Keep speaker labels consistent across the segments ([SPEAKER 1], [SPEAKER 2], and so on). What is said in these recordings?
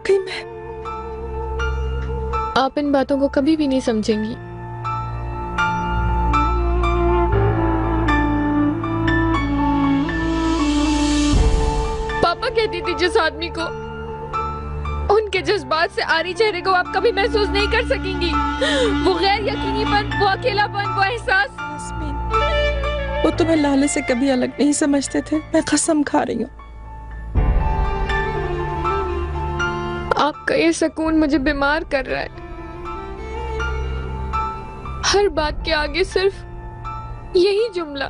[SPEAKER 1] वाकई में
[SPEAKER 2] आप इन बातों को कभी भी नहीं समझेंगी। पापा कहती थी जिस आदमी को, उनके जज्बात से आरी चेहरे को आप कभी महसूस नहीं कर सकेंगी। वो गैर यकीनीपन, वो अकेलापन, वो एहसास।
[SPEAKER 1] वो तुम्हें लाले से कभी अलग नहीं समझते थे। मैं कसम खा रही हूँ।
[SPEAKER 2] आपका ये सुकून मुझे बीमार कर रहा है। हर बात के आगे सिर्फ यही जुमला,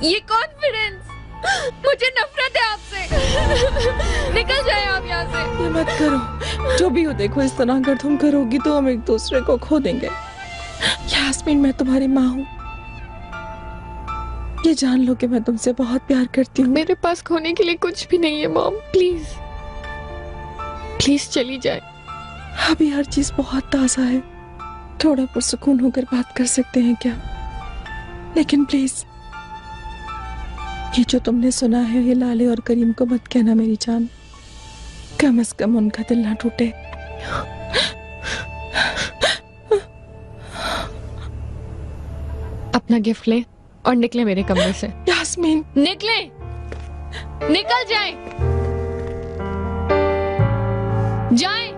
[SPEAKER 2] ये कॉन्फिडेंस। मुझे नफरत है आपसे। निकल जाए आप यहाँ से।
[SPEAKER 1] ये मत करो। जो भी हो देखो, इस तरह अगर तुम करोगी तो हम एक दूसरे को खो देंगे। यास्मीन, मैं तुम्हारी माँ हूँ। ये जान लो कि मैं तुमसे बहुत प्यार करती हूँ।
[SPEAKER 2] मेरे पास खोने के लिए कुछ भी नहीं है मॉम। प्लीज प्लीज चली जाए।
[SPEAKER 1] अभी हर चीज बहुत ताजा है। थोड़ा पुरसुकून होकर बात कर सकते हैं क्या? लेकिन प्लीज, ये जो तुमने सुना है ये लाले और करीम को मत कहना मेरी जान। कम से कम उनका दिल ना टूटे।
[SPEAKER 2] अपना गिफ्ट ले और निकले मेरे कमरे से।
[SPEAKER 1] यास्मीन,
[SPEAKER 2] निकले, निकल जाए, जाए।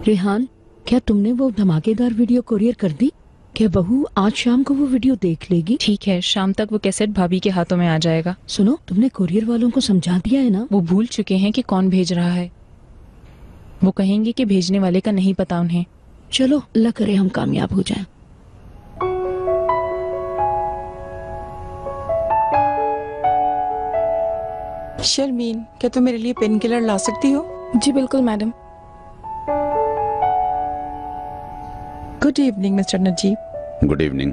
[SPEAKER 3] रेहान, क्या तुमने वो धमाकेदार वीडियो कुरियर कर दी? क्या बहू आज शाम को वो वीडियो देख लेगी?
[SPEAKER 4] ठीक है, शाम तक वो कैसेट भाभी के हाथों में आ जाएगा।
[SPEAKER 3] सुनो, तुमने कुरियर वालों को समझा दिया है ना?
[SPEAKER 4] वो भूल चुके हैं कि कौन भेज रहा है। वो कहेंगे कि भेजने वाले का नहीं पता उन्हें।
[SPEAKER 3] चलो, अल्लाह करे हम कामयाब हो जाएं।
[SPEAKER 1] शर्मीन, क्या तुम मेरे लिए पेन किलर ला सकती हो?
[SPEAKER 2] जी बिल्कुल madam.
[SPEAKER 1] Good evening mister Najeeb.
[SPEAKER 5] Good evening.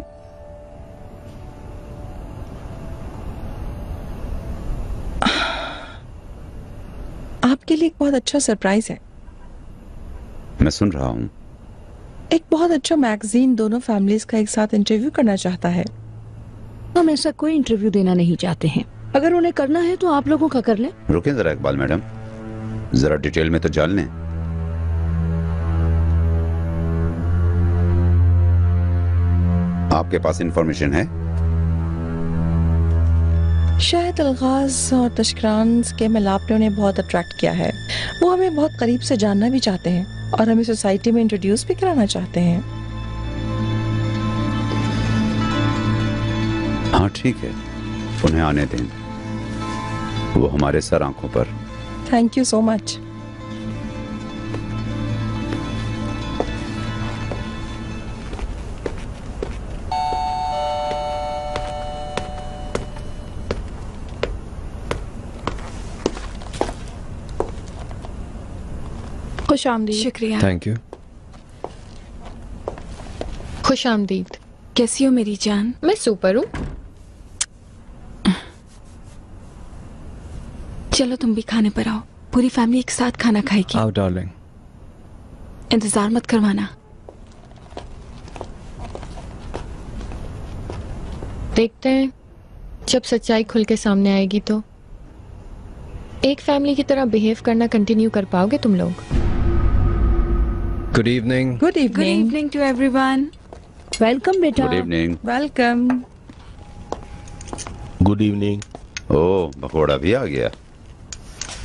[SPEAKER 1] आपके लिए एक बहुत अच्छा सरप्राइज है।
[SPEAKER 5] मैं सुन रहा हूँ।
[SPEAKER 1] एक बहुत अच्छा मैगजीन दोनों फैमिलीज का एक साथ इंटरव्यू करना चाहता है।
[SPEAKER 3] हम ऐसा कोई इंटरव्यू देना नहीं चाहते हैं। अगर उन्हें करना है तो आप लोगों का कर लें।
[SPEAKER 5] रुकें जरा इकबाल मैडम, जरा डिटेल में तो जान लें। आपके पास इंफॉर्मेशन है?
[SPEAKER 1] शायद अलगाज और तशकरान के मिलाप ने उन्हें बहुत अट्रैक्ट किया है। वो हमें बहुत करीब से जानना भी चाहते हैं और हमें सोसाइटी में इंट्रोड्यूस भी कराना चाहते हैं।
[SPEAKER 5] हाँ ठीक है, उन्हें आने दें, वो हमारे सर आंखों पर।
[SPEAKER 1] Thank you so much.
[SPEAKER 2] खुश आमदीद।
[SPEAKER 6] शुक्रिया।
[SPEAKER 7] Thank you.
[SPEAKER 2] खुश आमदीद।
[SPEAKER 6] कैसी हो मेरी जान?
[SPEAKER 2] मैं सुपर हूँ।
[SPEAKER 6] चलो तुम भी खाने पर आओ, पूरी फैमिली एक साथ खाना खाएगी।
[SPEAKER 7] आओ डार्लिंग।
[SPEAKER 6] इंतजार मत करवाना।
[SPEAKER 2] देखते हैं जब सच्चाई खुल के सामने आएगी तो एक फैमिली की तरह बिहेव करना कंटिन्यू कर पाओगे तुम लोग?
[SPEAKER 7] Good evening.
[SPEAKER 1] Good
[SPEAKER 6] good
[SPEAKER 1] evening.
[SPEAKER 6] Evening to everyone.
[SPEAKER 3] Welcome बेटा।
[SPEAKER 5] Good evening.
[SPEAKER 1] Welcome.
[SPEAKER 8] Good evening.
[SPEAKER 5] ओ, भगोड़ा भी आ गया।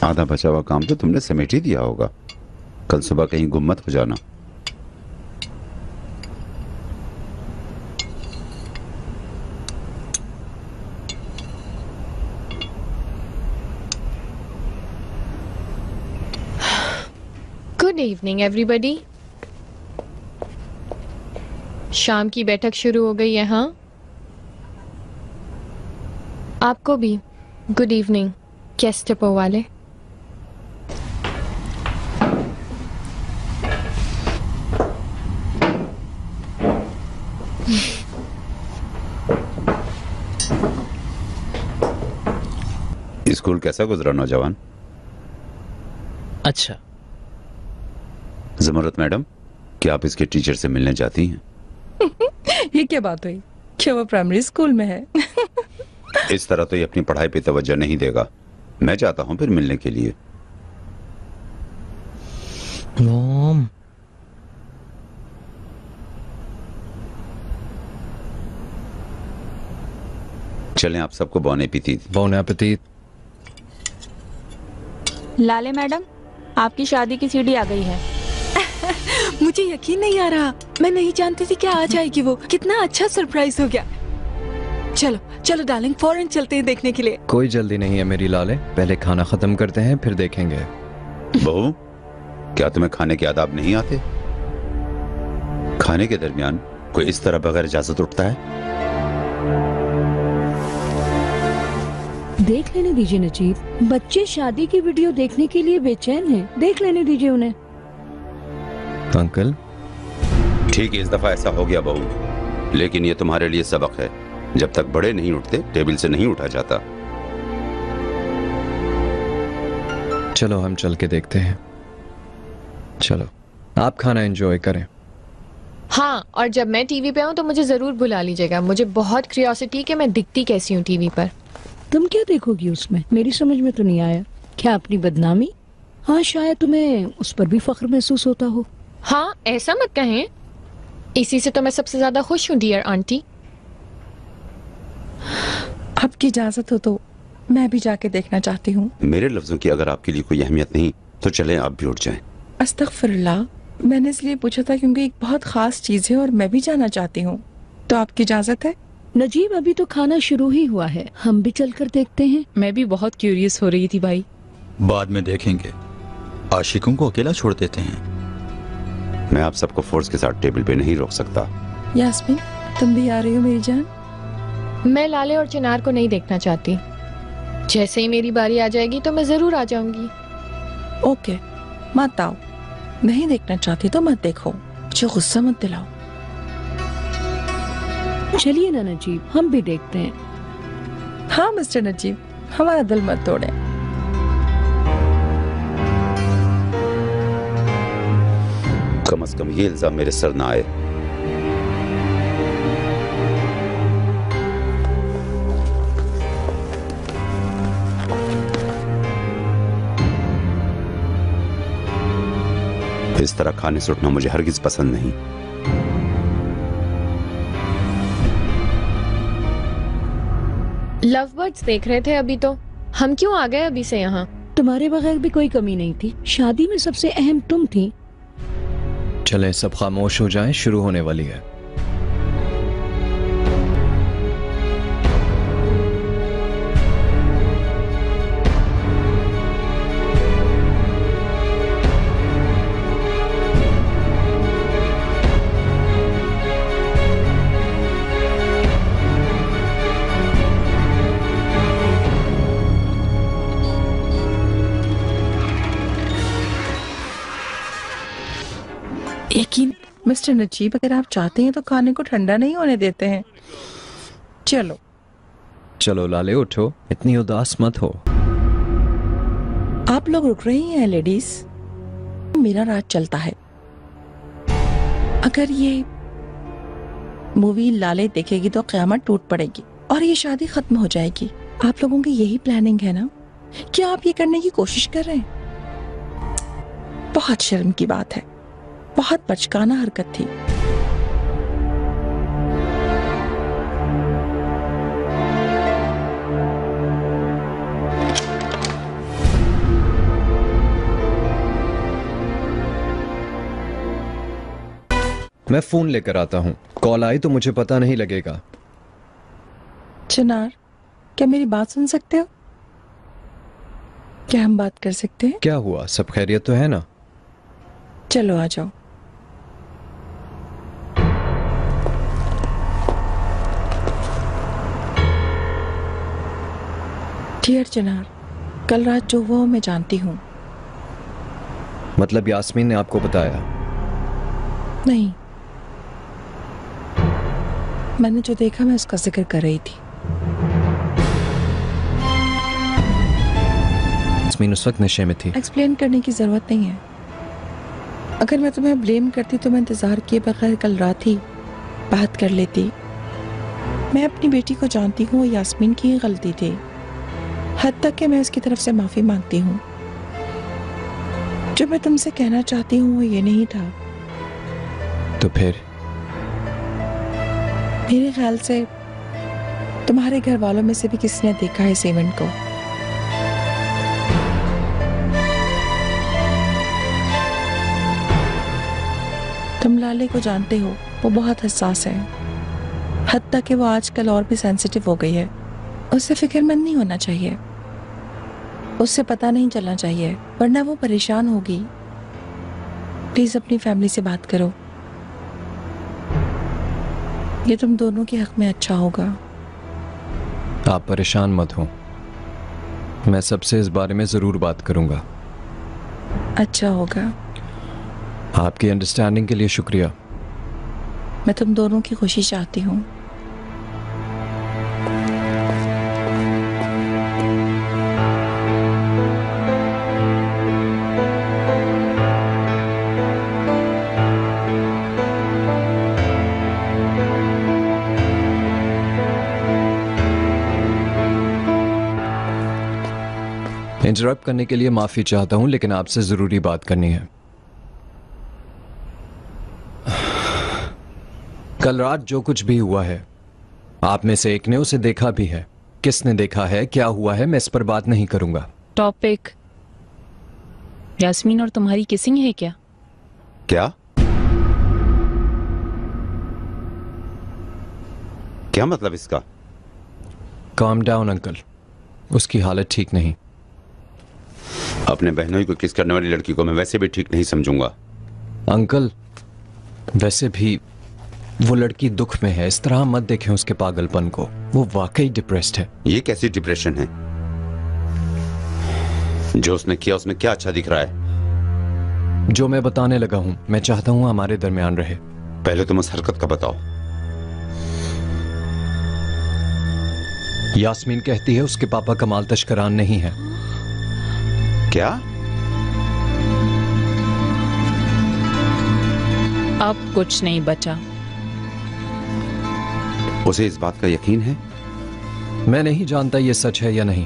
[SPEAKER 5] आधा बचा हुआ काम तो तुमने समेट ही दिया होगा। कल सुबह कहीं गुम मत हो जाना।
[SPEAKER 2] Good evening everybody. शाम की बैठक शुरू हो गई है। हाँ, आपको भी गुड इवनिंग गेस्टो वाले।
[SPEAKER 5] स्कूल कैसा गुजरा नौजवान?
[SPEAKER 8] अच्छा।
[SPEAKER 5] जमरत मैडम, क्या आप इसके टीचर से मिलने जाती हैं?
[SPEAKER 1] ये क्या बात हुई? क्या वो प्राइमरी स्कूल में है?
[SPEAKER 5] इस तरह तो ये अपनी पढ़ाई पे तवज्जो नहीं देगा। मैं जाता हूँ फिर मिलने के लिए।
[SPEAKER 8] मॉम।
[SPEAKER 5] चलें, आप सबको बॉन एपेटिट।
[SPEAKER 7] Bone appétit.
[SPEAKER 9] लाले मैडम, आपकी शादी की सीडी आ गई है।
[SPEAKER 6] मुझे यकीन नहीं आ रहा, मैं नहीं जानती थी कि आ जाएगी वो। कितना अच्छा सरप्राइज हो गया। चलो चलो डार्लिंग, फौरन चलते हैं देखने के लिए।
[SPEAKER 7] कोई जल्दी नहीं है मेरी लाले, पहले खाना खत्म करते हैं फिर देखेंगे।
[SPEAKER 5] बहू, क्या तुम्हें खाने के आदाब नहीं आते? खाने के दरमियान कोई इस तरह बगैर इजाजत उठता है?
[SPEAKER 3] देख लेने दीजिए नजीब, बच्चे शादी की वीडियो देखने के लिए बेचैन हैं। देख लेने दीजिए उन्हें।
[SPEAKER 7] अंकल।
[SPEAKER 5] ठीक है, इस दफा ऐसा हो गया बहू, लेकिन ये तुम्हारे लिए सबक है। जब तक बड़े नहीं उठते टेबल से नहीं उठा जाता।
[SPEAKER 7] चलो हम चल के देखते हैं। चलो आप खाना एंजॉय करें।
[SPEAKER 2] हाँ, और जब मैं टीवी पे आऊँ तो मुझे जरूर बुला लीजिएगा। मुझे बहुत क्यूरियोसिटी कि मैं दिखती कैसी हूँ टीवी पर।
[SPEAKER 3] तुम क्या देखोगी उसमें? मेरी समझ में तो नहीं आया। क्या अपनी बदनामी? हाँ, शायद तुम्हें उस पर भी फख्र महसूस होता हो।
[SPEAKER 2] हाँ, ऐसा मत कहें, इसी से तो मैं सबसे ज्यादा खुश हूँ डियर आंटी।
[SPEAKER 1] आपकी इजाजत हो तो मैं भी जाके देखना चाहती हूँ।
[SPEAKER 5] मेरे लफ्जों की अगर आपके लिए कोई अहमियत नहीं तो चलें, आप भी उठ जाएं।
[SPEAKER 1] अस्तगफिरुल्लाह, मैंने इसलिए पूछा था क्योंकि एक बहुत खास चीज है और मैं भी जाना चाहती हूँ। तो आपकी इजाजत है?
[SPEAKER 3] नजीब, अभी तो खाना शुरू ही हुआ है, हम भी चलकर देखते हैं।
[SPEAKER 4] मैं भी बहुत क्यूरियस हो रही थी भाई।
[SPEAKER 8] बाद में देखेंगे, आशिकों को अकेला छोड़ देते हैं।
[SPEAKER 5] मैं आप सबको फोर्स के साथ टेबल पे नहीं रोक सकता।
[SPEAKER 1] यास्मीन, तुम भी आ रही हो मेरी जान?
[SPEAKER 2] मैं लाले और चिनार को नहीं देखना चाहती। जैसे ही मेरी बारी आ जाएगी तो मैं जरूर आ जाऊंगी।
[SPEAKER 1] ओके, मत आओ। नहीं देखना चाहती तो मत देखो, मुझे गुस्सा मत दिलाओ।
[SPEAKER 3] चलिए ना नजीब, हम भी देखते हैं।
[SPEAKER 1] हाँ मिस्टर नजीब, हमारा दिल मत तोड़े।
[SPEAKER 5] कम से कम ये इल्जाम मेरे सर ना आए। इस तरह खाने से उठना मुझे हरगिज पसंद नहीं।
[SPEAKER 2] लव बर्ड्स देख रहे थे अभी तो, हम क्यों आ गए अभी से यहाँ?
[SPEAKER 3] तुम्हारे बगैर भी कोई कमी नहीं थी। शादी में सबसे अहम तुम थी।
[SPEAKER 7] चलें सब खामोश हो जाएं, शुरू होने वाली है।
[SPEAKER 1] यकीन मिस्टर नजीब, अगर आप चाहते हैं तो खाने को ठंडा नहीं होने देते हैं। चलो
[SPEAKER 7] चलो लाले उठो, इतनी उदास मत हो।
[SPEAKER 1] आप लोग रुक रही हैं लेडीज, मेरा राज चलता है। अगर ये मूवी लाले देखेगी तो क़यामत टूट पड़ेगी और ये शादी खत्म हो जाएगी। आप लोगों की यही प्लानिंग है ना? क्या आप ये करने की कोशिश कर रहे हैं? बहुत शर्म की बात है, बहुत बचकाना हरकत थी।
[SPEAKER 7] मैं फोन लेकर आता हूँ, कॉल आई तो मुझे पता नहीं लगेगा।
[SPEAKER 1] चिनार, क्या मेरी बात सुन सकते हो? क्या हम बात कर सकते हैं?
[SPEAKER 7] क्या हुआ, सब खैरियत तो है ना?
[SPEAKER 1] चलो आ जाओ। डियर चिनार, कल रात जो हुआ मैं जानती हूँ।
[SPEAKER 7] मतलब यास्मीन ने आपको बताया?
[SPEAKER 1] नहीं, मैंने जो देखा मैं उसका जिक्र कर रही थी।
[SPEAKER 7] यास्मीन उस वक्त नशे में थी।
[SPEAKER 1] एक्सप्लेन करने की जरूरत नहीं है। अगर मैं तुम्हें ब्लेम करती तो मैं इंतजार किए बगैर कल रात ही बात कर लेती। मैं अपनी बेटी को जानती हूँ, यास्मीन की ही गलती थी, हद तक कि मैं उसकी तरफ से माफी मांगती हूँ। जो मैं तुमसे कहना चाहती हूँ वो ये नहीं था।
[SPEAKER 7] तो फिर?
[SPEAKER 1] मेरे ख्याल से तुम्हारे घर वालों में से भी किसी ने देखा है इस इवेंट को। तुम लाले को जानते हो, वो बहुत हसास है, हद तक कि वो आजकल और भी सेंसिटिव हो गई है। उससे फिक्रमंद नहीं होना चाहिए, उससे पता नहीं चलना चाहिए, वरना वो परेशान होगी। प्लीज अपनी फैमिली से बात करो, ये तुम दोनों के हक में अच्छा होगा।
[SPEAKER 7] आप परेशान मत हो, मैं सबसे इस बारे में जरूर बात करूंगा।
[SPEAKER 1] अच्छा होगा।
[SPEAKER 7] आपकी अंडरस्टैंडिंग के लिए शुक्रिया।
[SPEAKER 1] मैं तुम दोनों की खुशी चाहती हूँ।
[SPEAKER 7] इंटरप्ट करने के लिए माफी चाहता हूं, लेकिन आपसे जरूरी बात करनी है। कल रात जो कुछ भी हुआ है, आप में से एक ने उसे देखा भी है। किसने देखा है, क्या हुआ है, मैं इस पर बात नहीं करूंगा।
[SPEAKER 4] टॉपिक यास्मीन और तुम्हारी किसिंग है क्या?
[SPEAKER 5] क्या क्या मतलब इसका?
[SPEAKER 7] काम डाउन अंकल, उसकी हालत ठीक नहीं।
[SPEAKER 5] अपने बहनों को किस करने वाली लड़की को मैं वैसे भी ठीक नहीं समझूंगा।
[SPEAKER 7] अंकल, वैसे भी वो लड़की दुख में है, इस तरह मत देखें उसके पागलपन को, वो वाकई डिप्रेस्ड है।
[SPEAKER 5] ये कैसी डिप्रेशन है? जो उसने किया उसमें क्या अच्छा दिख रहा है?
[SPEAKER 7] जो मैं बताने लगा हूं, मैं चाहता हूं हमारे दरमियान रहे।
[SPEAKER 5] पहले तुम उस हरकत का बताओ।
[SPEAKER 7] यास्मीन कहती है उसके पापा कमाल तशकरान नहीं है।
[SPEAKER 5] क्या?
[SPEAKER 4] अब कुछ नहीं बचा।
[SPEAKER 5] उसे इस बात का यकीन है?
[SPEAKER 7] मैं नहीं जानता ये सच है या नहीं।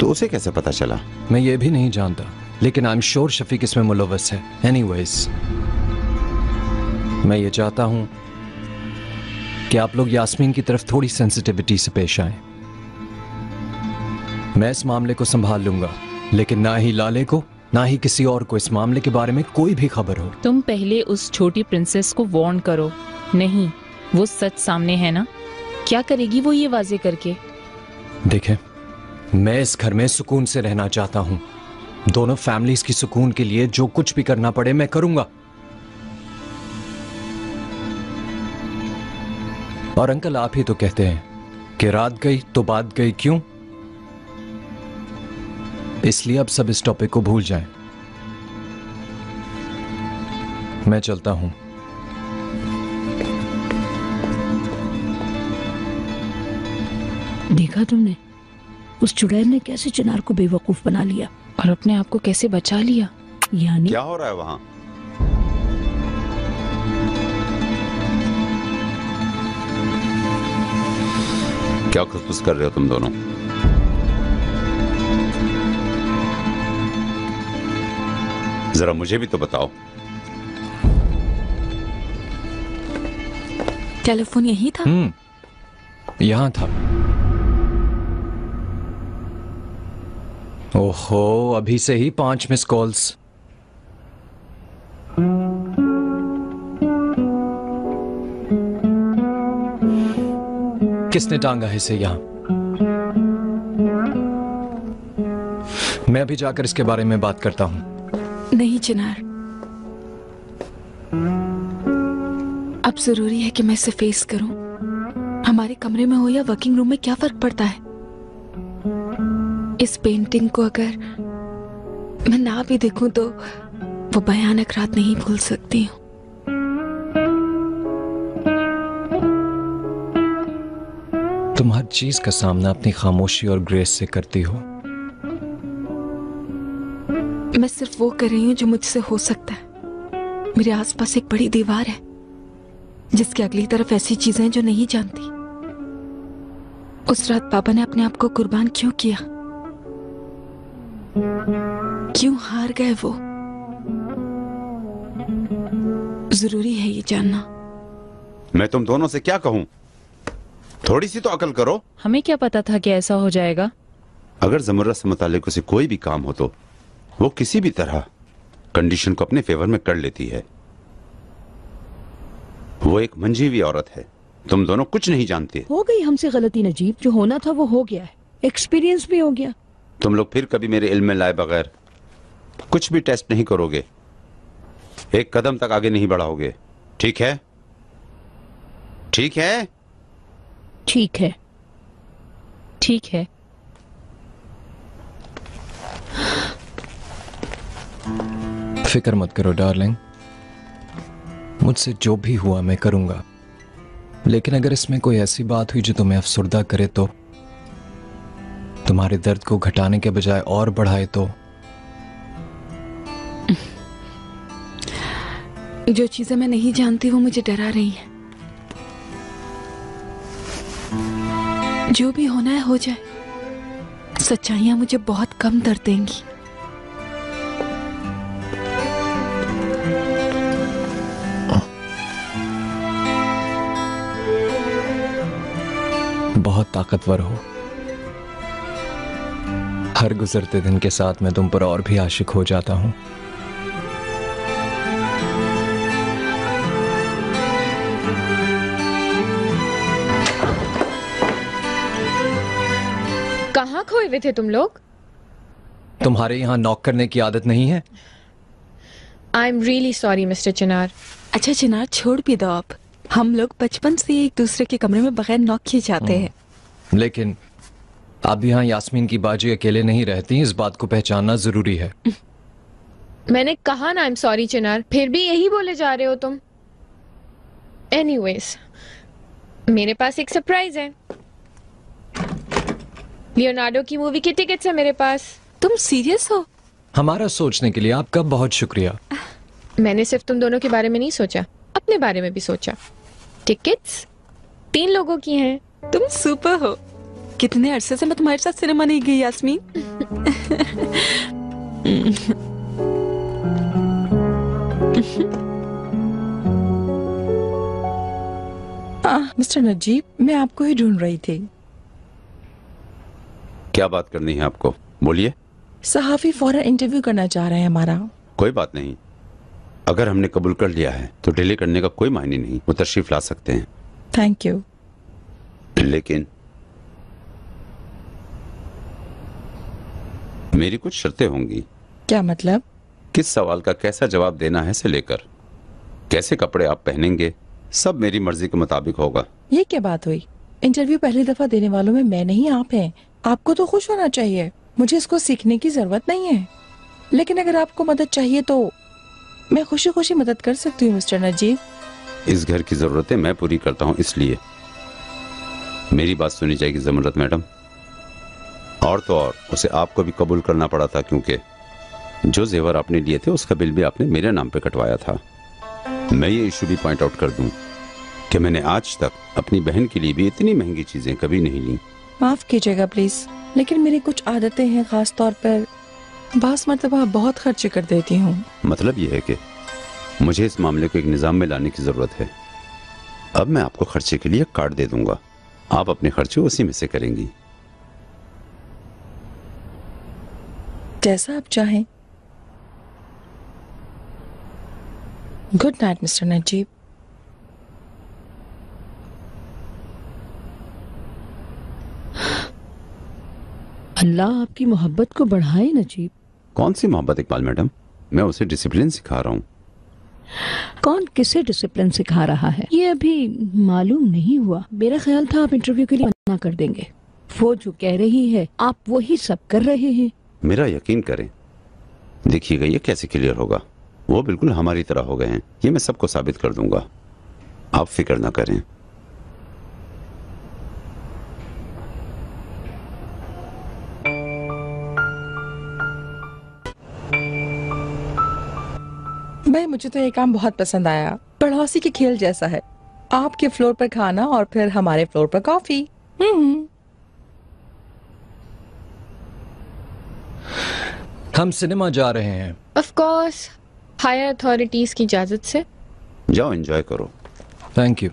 [SPEAKER 5] तो उसे कैसे पता चला?
[SPEAKER 7] मैं ये भी नहीं जानता, लेकिन आई एम श्योर शफीक इसमें मुलव्वस है। एनीवेज, मैं ये चाहता हूं कि आप लोग यास्मीन की तरफ थोड़ी सेंसिटिविटी से पेश आएं। मैं इस मामले को संभाल लूंगा, लेकिन ना ही लाले को ना ही किसी और को इस मामले के बारे में कोई भी खबर हो।
[SPEAKER 4] तुम पहले उस छोटी प्रिंसेस को वार्न करो। नहीं, वो सच सामने है ना, क्या करेगी वो ये वाजे करके?
[SPEAKER 7] देखें, मैं इस घर में सुकून से रहना चाहता हूं। दोनों फैमिलीज की सुकून के लिए जो कुछ भी करना पड़े मैं करूंगा। और अंकल, आप ही तो कहते हैं कि रात गई तो बात गई, क्यों? इसलिए अब सब इस टॉपिक को भूल जाएं। मैं चलता हूं।
[SPEAKER 3] देखा तुमने उस चुड़ैल ने कैसे चिनार को बेवकूफ बना लिया
[SPEAKER 4] और अपने आप को कैसे बचा लिया।
[SPEAKER 3] यानी
[SPEAKER 5] क्या हो रहा है वहां? क्या खुसफुस कर रहे हो तुम दोनों? जरा मुझे भी तो बताओ।
[SPEAKER 6] टेलीफोन यही था?
[SPEAKER 7] यहाँ था। ओहो, अभी से ही 5 मिस कॉल्स। किसने टांगा है इसे यहाँ? मैं अभी जाकर इसके बारे में बात करता हूँ।
[SPEAKER 6] नहीं चिनार, अब जरूरी है कि मैं इसे फेस करूं। हमारे कमरे में हो या वर्किंग रूम में क्या फर्क पड़ता है? इस पेंटिंग को अगर मैं ना भी देखूं तो वो भयानक रात नहीं भूल सकती हूँ।
[SPEAKER 7] तुम हर चीज का सामना अपनी खामोशी और ग्रेस से करती हो।
[SPEAKER 6] मैं सिर्फ वो कर रही हूँ जो मुझसे हो सकता है। मेरे आसपास एक बड़ी दीवार है जिसके अगली तरफ ऐसी चीजें जो नहीं जानती। उस रात पापा ने अपने आप को कुर्बान क्यों किया? क्यों हार गए वो? जरूरी है ये जानना।
[SPEAKER 5] मैं तुम दोनों से क्या कहूं? थोड़ी सी तो अकल करो।
[SPEAKER 4] हमें क्या पता था कि ऐसा हो जाएगा।
[SPEAKER 5] अगर जमुर्रा से मुताल्लिक उसे कोई भी काम हो तो वो किसी भी तरह कंडीशन को अपने फेवर में कर लेती है। वो एक मंझी हुई औरत है। तुम दोनों कुछ नहीं जानते।
[SPEAKER 3] हो गई हमसे गलती नजीब, जो होना था वो हो गया है। एक्सपीरियंस भी हो गया।
[SPEAKER 5] तुम लोग फिर कभी मेरे इल्म में लाए बगैर कुछ भी टेस्ट नहीं करोगे, एक कदम तक आगे नहीं बढ़ाओगे। ठीक है? ठीक है?
[SPEAKER 3] ठीक है।
[SPEAKER 4] ठीक है।
[SPEAKER 7] फिक्र मत करो डार्लिंग, मुझसे जो भी हुआ मैं करूंगा। लेकिन अगर इसमें कोई ऐसी बात हुई जो तुम्हें अफसुर्दा करे तो, तुम्हारे दर्द को घटाने के बजाय और बढ़ाए तो?
[SPEAKER 6] जो चीजें मैं नहीं जानती वो मुझे डरा रही हैं। जो भी होना है हो जाए। सच्चाइयां मुझे बहुत कम दर्द देंगी।
[SPEAKER 7] बहुत ताकतवर हो। हर गुजरते दिन के साथ मैं तुम पर और भी आशिक हो जाता हूं।
[SPEAKER 2] कहाँ खोए हुए थे तुम लोग?
[SPEAKER 7] तुम्हारे यहाँ नॉक करने की आदत नहीं है?
[SPEAKER 2] I am really sorry mister Chinar.
[SPEAKER 6] अच्छा चिनार, छोड़ भी दो आप। हम लोग बचपन से एक दूसरे के कमरे में बगैर नॉक किए जाते हैं।
[SPEAKER 7] लेकिन अब यहाँ यास्मीन की बाजी अकेले नहीं रहती, इस बात को पहचानना जरूरी है।
[SPEAKER 2] मैंने कहा ना आई एम सॉरी चिनार, फिर भी यही बोले जा रहे हो तुम। एनीवेज, मेरे पास एक सरप्राइज है। लियोनार्डो की मूवी की टिकट्स है मेरे पास।
[SPEAKER 6] तुम सीरियस हो?
[SPEAKER 7] हमारा सोचने के लिए आपका बहुत शुक्रिया।
[SPEAKER 2] मैंने सिर्फ तुम दोनों के बारे में नहीं सोचा, अपने बारे में भी सोचा। टिकट्स 3 लोगों की हैं।
[SPEAKER 6] तुम सुपर हो। कितने अरसे से मैं तुम्हारे साथ सिनेमा नहीं गई यास्मीन।
[SPEAKER 1] मिस्टर नजीब, मैं आपको ही ढूंढ रही थी।
[SPEAKER 5] क्या बात करनी है आपको? बोलिए।
[SPEAKER 1] सहाफी फौरन इंटरव्यू करना चाह रहे हैं हमारा।
[SPEAKER 5] कोई बात नहीं, अगर हमने कबूल कर लिया है तो डिले करने का कोई मायने नहीं। वो तशरीफ ला सकते हैं।
[SPEAKER 1] Thank you.
[SPEAKER 5] लेकिन मेरी कुछ शर्तें होंगी।
[SPEAKER 1] क्या मतलब?
[SPEAKER 5] किस सवाल का कैसा जवाब देना है से लेकर कैसे कपड़े आप पहनेंगे, सब मेरी मर्जी के मुताबिक होगा।
[SPEAKER 1] ये क्या बात हुई? इंटरव्यू पहली दफा देने वालों में मैं नहीं, आप हैं। आपको तो खुश होना चाहिए। मुझे इसको सीखने की जरूरत नहीं है। लेकिन अगर आपको मदद चाहिए तो मैं खुशी खुशी मदद कर सकती हूँ मिस्टर नजीब।
[SPEAKER 5] इस घर की जरूरतें मैं पूरी करता हूँ, इसलिए मेरी बात सुनी जाएगी जमरत मैडम। और तो और उसे आपको भी कबूल करना पड़ा था, क्योंकि जो जेवर आपने लिए थे उसका बिल भी आपने मेरे नाम पे कटवाया था। मैं ये इशू भी पॉइंट आउट कर दूं कि मैंने आज तक अपनी बहन के लिए भी इतनी महंगी चीजें कभी नहीं ली।
[SPEAKER 1] माफ कीजिएगा प्लीज, लेकिन मेरी कुछ आदतें हैं, खास तौर पर बास मर्तबा बहुत खर्चे कर देती हूँ।
[SPEAKER 5] मतलब ये है कि मुझे इस मामले को एक निजाम में लाने की जरूरत है। अब मैं आपको खर्चे के लिए कार्ड दे दूंगा, आप अपने खर्चे उसी में से करेंगी।
[SPEAKER 1] जैसा आप चाहें। Good night mister Najeeb.
[SPEAKER 3] Allah आपकी मोहब्बत को बढ़ाए नजीब।
[SPEAKER 5] कौन सी मोहब्बत इकबाल मैडम? मैं उसे डिसिप्लिन सिखा रहा हूँ।
[SPEAKER 3] कौन किसे डिसिप्लिन सिखा रहा है ये अभी मालूम नहीं हुआ। मेरा ख्याल था आप इंटरव्यू के लिए मना कर देंगे। वो जो कह रही है आप वही सब कर रहे हैं।
[SPEAKER 5] मेरा यकीन करें, देखिएगा ये कैसे क्लियर होगा। वो बिल्कुल हमारी तरह हो गए हैं, ये मैं सबको साबित कर दूंगा, आप फिक्र ना करें।
[SPEAKER 1] भाई मुझे तो ये काम बहुत पसंद आया। पड़ोसी के खेल जैसा है, आपके फ्लोर पर खाना और फिर हमारे फ्लोर पर कॉफी।
[SPEAKER 7] हम सिनेमा जा रहे हैं।
[SPEAKER 2] ऑफ कोर्स, हायर अथॉरिटीज की इजाजत से।
[SPEAKER 5] जाओ एंजॉय करो।
[SPEAKER 7] Thank you.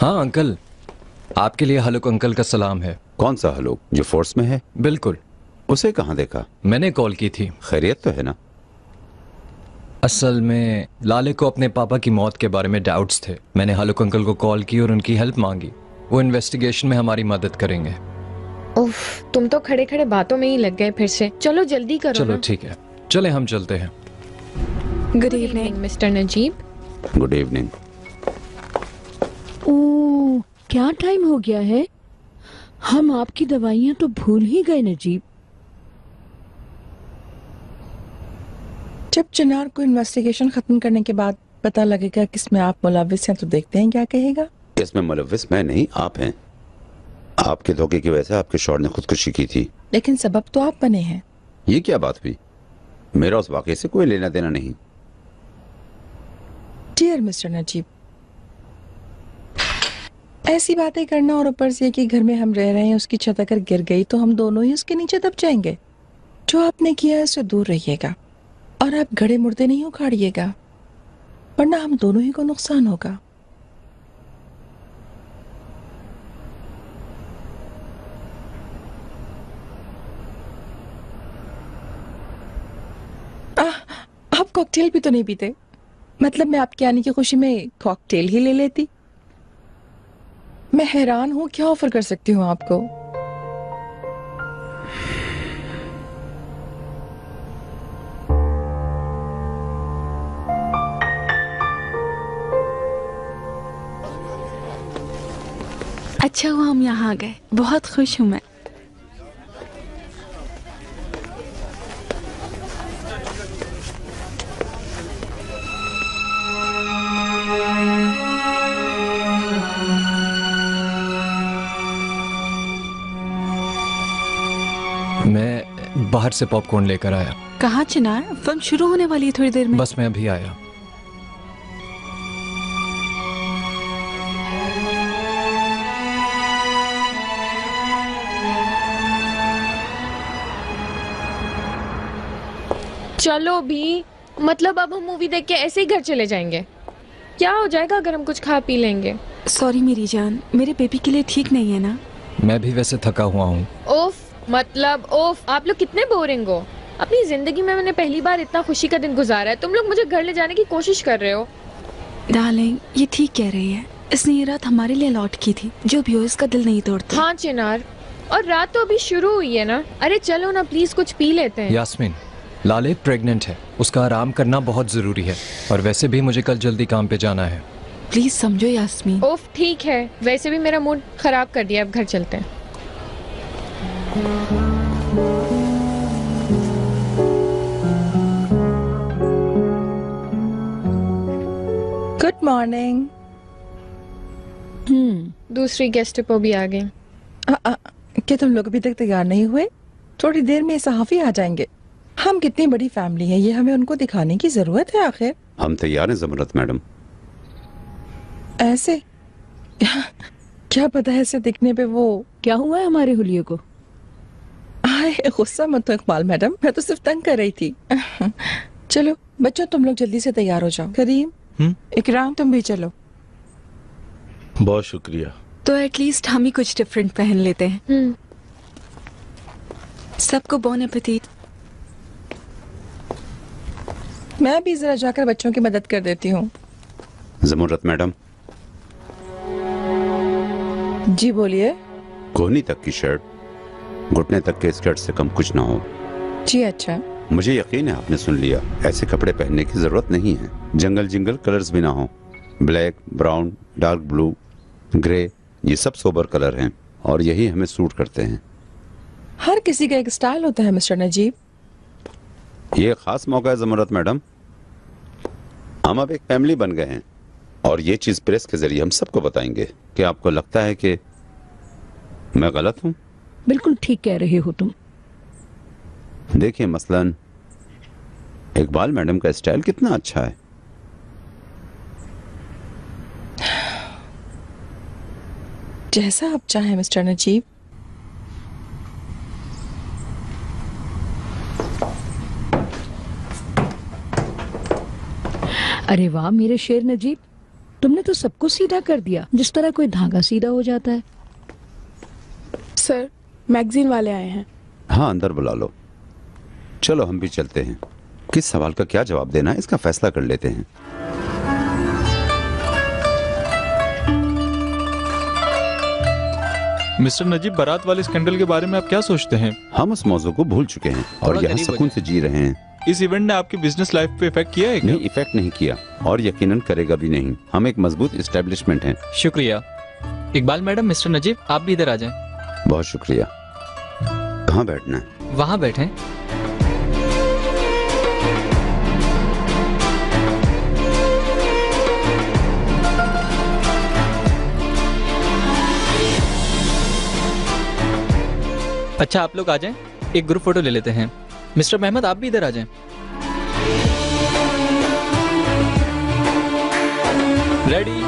[SPEAKER 7] हाँ अंकल, आपके लिए हलुक अंकल का सलाम है।
[SPEAKER 5] कौन सा हलुक? जो फोर्स में है?
[SPEAKER 7] बिल्कुल।
[SPEAKER 5] उसे कहाँ देखा?
[SPEAKER 7] मैंने कॉल की थी।
[SPEAKER 5] खैरियत तो है ना?
[SPEAKER 7] असल में लाले को अपने पापा की मौत के बारे में डाउट्स थे। मैंने हलुक अंकल को कॉल की और उनकी हेल्प मांगी। वो इन्वेस्टिगेशन में हमारी मदद करेंगे।
[SPEAKER 2] उफ, तुम तो खड़े खड़े बातों में ही लग गए फिर से। चलो जल्दी करो।
[SPEAKER 7] चलो
[SPEAKER 2] ना।
[SPEAKER 7] ठीक है, चले हम चलते हैं।
[SPEAKER 2] Good evening mister Najeeb.
[SPEAKER 5] Good evening.
[SPEAKER 3] ओह, क्या टाइम हो गया है। हम आपकी दवाइयाँ तो भूल ही गए नजीब।
[SPEAKER 1] जब चिनार को इन्वेस्टिगेशन खत्म करने के बाद पता लगेगा किसमें आप मुलविस हैं तो देखते हैं क्या कहेगा।
[SPEAKER 5] इसमें मुलविस मैं नहीं, आप हैं। आपके धोखे की वजह से आपके शौहर ने खुदकुशी की थी।
[SPEAKER 1] लेकिन सबब तो आप बने हैं।
[SPEAKER 5] ये क्या बात हुई? मेरा उस वाकये से कोई लेना देना नहीं।
[SPEAKER 1] डियर मिस्टर नजीब, ऐसी बातें करना और ऊपर से कि घर में हम रह रहे हैं उसकी छत अगर गिर गई तो हम दोनों ही उसके नीचे दब जाएंगे। जो आपने किया है उससे दूर रहिएगा और आप गड़े मुर्दे नहीं उखाड़िएगा, वरना हम दोनों ही को नुकसान होगा। आप कॉकटेल भी तो नहीं पीते? मतलब मैं आपके आने की खुशी में कॉकटेल ही ले लेती। मैं हैरान हूं, क्या ऑफर कर सकती हूँ आपको?
[SPEAKER 6] अच्छा हुआ हम यहाँ आ गए, बहुत खुश हूँ मैं।
[SPEAKER 7] मैं बाहर से पॉपकॉर्न लेकर आया।
[SPEAKER 6] कहाँ चिनार? फिल्म शुरू होने वाली है थोड़ी देर में।
[SPEAKER 7] बस मैं अभी आया।
[SPEAKER 2] चलो भी, मतलब अब हम मूवी देख के ऐसे ही घर चले जाएंगे? क्या हो जाएगा अगर हम कुछ खा पी लेंगे?
[SPEAKER 6] सॉरी मेरी जान, मेरे बेबी के लिए ठीक नहीं है ना।
[SPEAKER 7] मैं भी वैसे थका हुआ हूँ।
[SPEAKER 2] ओफ, मतलब ओफ, आप लोग कितने बोरिंग हो। अपनी जिंदगी में मैंने पहली बार इतना खुशी का दिन गुजारा है, तुम लोग मुझे घर ले जाने की कोशिश कर रहे हो।
[SPEAKER 6] डार्लिंग, ये ठीक कह रही है। इसने ये रात हमारे लिए अलॉट की थी। जो भी हो, इसका दिल नहीं तोड़ता।
[SPEAKER 2] हाँ चिनार, और रात तो अभी शुरू हुई है ना। अरे चलो ना प्लीज, कुछ पी लेते हैं।
[SPEAKER 7] यास्मीन, लाले प्रेग्नेंट है, उसका आराम करना बहुत जरूरी है। और वैसे भी मुझे कल जल्दी काम पे जाना है।
[SPEAKER 6] प्लीज समझो यास्मीन।
[SPEAKER 2] ओफ ठीक है, वैसे भी मेरा मूड खराब कर दिया, अब घर चलते हैं।
[SPEAKER 1] Good morning.
[SPEAKER 2] दूसरी गेस्ट को भी आ गए।
[SPEAKER 1] क्या तुम लोग अभी तक तैयार नहीं हुए? थोड़ी देर में सहाफी आ जाएंगे। हम कितनी बड़ी फैमिली है, ये हमें उनको दिखाने की जरूरत है। आखिर
[SPEAKER 5] हम तैयार हैं ज़मरत मैडम।
[SPEAKER 1] ऐसे क्या पता है ऐसे दिखने पे वो
[SPEAKER 3] क्या हुआ है हमारे हुलिये को?
[SPEAKER 1] आए, गुस्सा मत हो इकबाल मैडम, मैं तो सिर्फ तंग कर रही थी। चलो बच्चों, तुम लोग जल्दी से तैयार हो जाओ। करीम, इकराम, तुम भी चलो।
[SPEAKER 10] बहुत शुक्रिया।
[SPEAKER 6] तो एटलीस्ट हम ही कुछ डिफरेंट पहन लेते हैं। सबको बोन एपेटीट।
[SPEAKER 1] मैं भी जरा जाकर बच्चों की मदद कर देती हूँ।
[SPEAKER 5] ज़मरत मैडम।
[SPEAKER 1] जी बोलिए।
[SPEAKER 5] कोहनी तक की शर्ट, घुटने तक के स्कर्ट से कम कुछ ना हो।
[SPEAKER 1] जी अच्छा।
[SPEAKER 5] मुझे यकीन है आपने सुन लिया। ऐसे कपड़े पहनने की जरूरत नहीं है। जंगल जिंगल कलर्स भी ना हो। Black, brown, dark blue, grey, ये सब सोबर कलर हैं और यही हमें सूट करते हैं।
[SPEAKER 1] हर किसी का एक स्टाइल होता है मिस्टर नजीब।
[SPEAKER 5] ये खास मौका है ज़मरत मैडम। हम अब एक फैमिली बन गए हैं और ये चीज प्रेस के जरिए हम सबको बताएंगे। कि आपको लगता है कि मैं गलत हूँ?
[SPEAKER 3] बिल्कुल ठीक कह रहे हो तुम।
[SPEAKER 5] देखिए मसलन इकबाल मैडम का स्टाइल कितना अच्छा है।
[SPEAKER 1] जैसा आप चाहें मिस्टर नजीब।
[SPEAKER 3] अरे वाह मेरे शेर नजीब, तुमने तो सबको सीधा कर दिया, जिस तरह कोई धागा सीधा हो जाता है।
[SPEAKER 11] सर, मैगजीन वाले आए हैं।
[SPEAKER 5] हाँ, अंदर बुला लो। चलो हम भी चलते हैं। किस सवाल का क्या जवाब देना है इसका फैसला कर लेते हैं।
[SPEAKER 12] मिस्टर नजीब, बारात वाले स्कैंडल के बारे में आप क्या सोचते हैं?
[SPEAKER 5] हम उस मौजू को भूल चुके हैं और यहाँ सुकून से जी रहे हैं।
[SPEAKER 12] इस इवेंट ने आपकी बिजनेस लाइफ पे इफेक्ट किया है क्या?
[SPEAKER 5] नहीं, इफेक्ट नहीं किया और यकीनन करेगा भी नहीं। हम एक मजबूत एस्टेब्लिशमेंट हैं।
[SPEAKER 13] शुक्रिया। इकबाल मैडम, मिस्टर नजीब आप भी इधर आ जाएं।
[SPEAKER 5] बहुत शुक्रिया। कहाँ बैठना है?
[SPEAKER 13] वहाँ बैठें। अच्छा आप लोग आ जाएं, एक ग्रुप फोटो ले लेते हैं। मिस्टर मेहमद आप भी इधर आ जाएं। रेडी?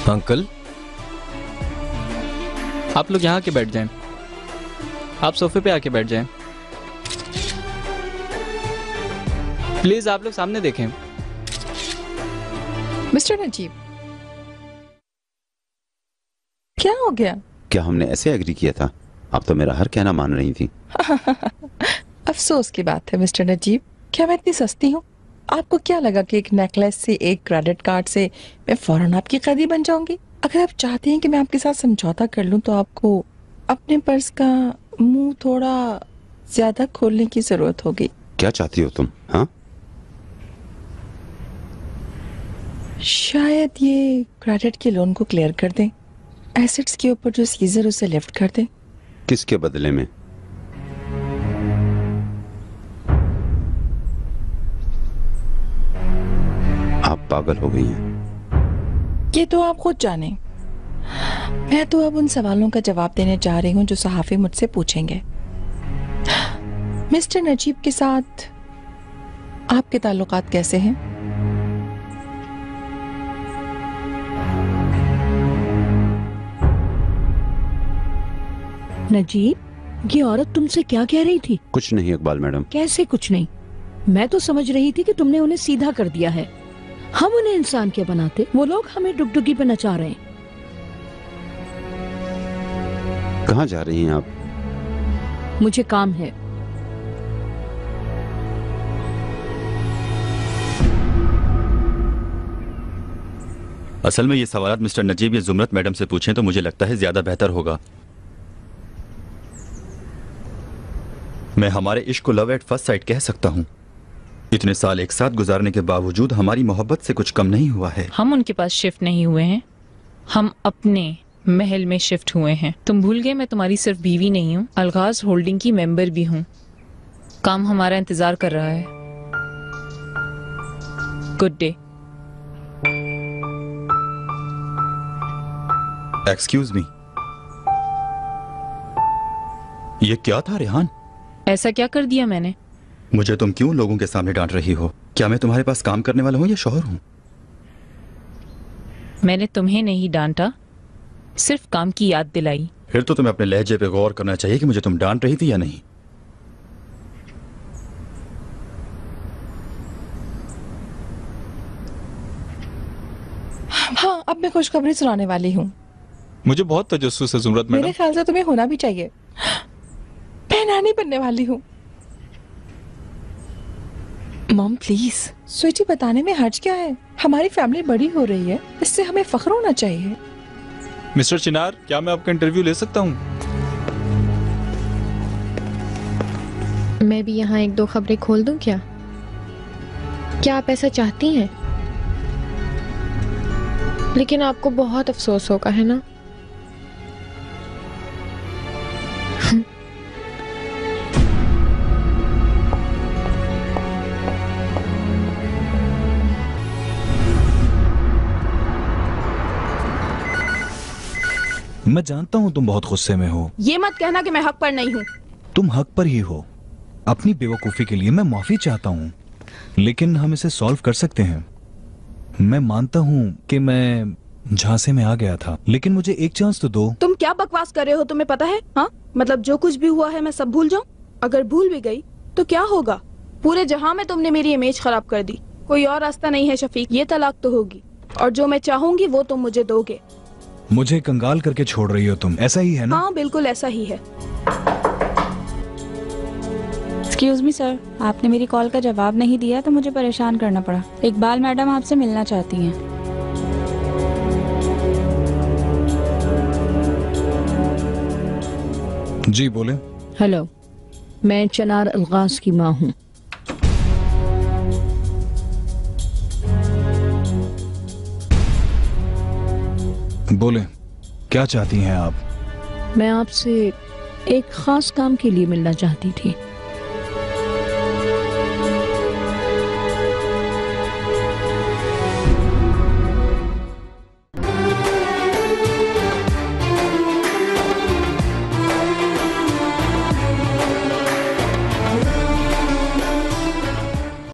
[SPEAKER 7] अंकल,
[SPEAKER 13] आप लोग यहाँ आके बैठ जाएं। आप सोफे पे आके बैठ जाएं। प्लीज आप लोग सामने देखें।
[SPEAKER 1] मिस्टर नजीब, क्या हो गया?
[SPEAKER 5] क्या हमने ऐसे एग्री किया था? आप तो मेरा हर कहना मान रही थी।
[SPEAKER 1] अफसोस की बात है मिस्टर नजीब, क्या मैं इतनी सस्ती हूँ? आपको क्या लगा कि एक नेकलेस से, एक क्रेडिट कार्ड से मैं फौरन आपकी कैदी बन जाऊंगी? अगर आप चाहती हैं कि मैं आपके साथ समझौता कर लूं तो आपको अपने पर्स का मुंह थोड़ा ज्यादा खोलने की जरूरत होगी।
[SPEAKER 5] क्या चाहती हो तुम? हाँ,
[SPEAKER 1] शायद ये क्रेडिट के लोन को क्लियर कर दें, एसेट्स के ऊपर जो सीजर उसे लिफ्ट कर दें।
[SPEAKER 5] किसके बदले में? आप पागल हो गई हैं।
[SPEAKER 1] ये तो आप खुद जाने। मैं तो अब उन सवालों का जवाब देने जा रही हूँ जो सहाफी मुझसे पूछेंगे। मिस्टर नजीब के साथ आपके ताल्लुकात कैसे हैं?
[SPEAKER 3] नजीब, ये औरत तुमसे क्या कह रही थी?
[SPEAKER 5] कुछ नहीं इकबाल मैडम।
[SPEAKER 3] कैसे कुछ नहीं? मैं तो समझ रही थी कि तुमने उन्हें सीधा कर दिया है। हम उन्हें इंसान क्या बनाते, वो लोग हमें डुगडुगी पे नचा रहे हैं।
[SPEAKER 5] कहाँ जा रही हैं आप?
[SPEAKER 3] मुझे काम है।
[SPEAKER 8] असल में ये सवालात मिस्टर नजीब या जुमरत मैडम से पूछें तो मुझे लगता है ज्यादा बेहतर होगा। मैं हमारे इश्क को लव एट फर्स्ट साइट कह सकता हूँ। इतने साल एक साथ गुजारने के बावजूद हमारी मोहब्बत से कुछ कम नहीं हुआ है।
[SPEAKER 4] हम उनके पास शिफ्ट नहीं हुए हैं, हम अपने महल में शिफ्ट हुए हैं। तुम भूल गए मैं तुम्हारी सिर्फ बीवी नहीं हूँ, अलगाज होल्डिंग की मेंबर भी हूँ। काम हमारा इंतजार कर रहा है। Good day.
[SPEAKER 8] एक्सक्यूज मी, ये क्या था रेहान?
[SPEAKER 4] ऐसा क्या कर दिया मैंने?
[SPEAKER 8] मुझे तुम क्यों लोगों के सामने डांट रही हो? क्या मैं तुम्हारे पास काम करने वाला हूँ या शौहर हूँ?
[SPEAKER 4] मैंने तुम्हें नहीं डांटा, सिर्फ काम की याद दिलाई।
[SPEAKER 8] फिर तो तुम्हें अपने लहजे पे गौर करना चाहिए कि मुझे तुम डांट रही थी या नहीं।
[SPEAKER 1] हाँ, अब मैं खुशखबरी सुनाने वाली हूँ।
[SPEAKER 12] मुझे बहुत तजस्सुस है जुमरत मैडम।
[SPEAKER 1] मेरे ख्याल से तुम्हें होना भी चाहिए। मैं नानी बनने वाली हूँ। Mom please. स्वीटी, बताने में हर्ज क्या है? हमारी फैमिली बड़ी हो रही है, इससे हमें फख्र होना चाहिए।
[SPEAKER 12] मिस्टर चिनार, क्या मैं आपका इंटरव्यू ले सकता हूँ?
[SPEAKER 2] मैं भी यहाँ एक दो खबरें खोल दूं क्या? क्या आप ऐसा चाहती हैं? लेकिन आपको बहुत अफसोस होगा, है ना?
[SPEAKER 14] मैं जानता हूँ तुम बहुत गुस्से में हो।
[SPEAKER 9] ये मत कहना कि मैं हक पर नहीं हूँ।
[SPEAKER 14] तुम हक पर ही हो। अपनी बेवकूफी के लिए मैं माफी चाहता हूँ, लेकिन हम इसे सॉल्व कर सकते हैं। मैं मानता हूँ कि मैं झांसे में आ गया था, लेकिन मुझे एक चांस तो दो।
[SPEAKER 9] तुम क्या बकवास कर रहे हो? तुम्हें पता है? हाँ, मतलब जो कुछ भी हुआ है मैं सब भूल जाऊँ? अगर भूल भी गई तो क्या होगा? पूरे जहां में तुमने मेरी इमेज खराब कर दी। कोई और रास्ता नहीं है शफीक, ये तलाक तो होगी, और जो मैं चाहूंगी वो तुम मुझे दोगे।
[SPEAKER 14] मुझे कंगाल करके छोड़ रही हो तुम, ऐसा ही है ना?
[SPEAKER 9] हाँ बिल्कुल ऐसा ही है।
[SPEAKER 15] एक्सक्यूज मी सर, आपने मेरी कॉल का जवाब नहीं दिया तो मुझे परेशान करना पड़ा। इकबाल मैडम आपसे मिलना चाहती हैं।
[SPEAKER 14] जी बोले।
[SPEAKER 3] हेलो, मैं चनार अलगाज की माँ हूँ।
[SPEAKER 14] बोले, क्या चाहती हैं आप?
[SPEAKER 3] मैं आपसे एक खास काम के लिए मिलना चाहती थी।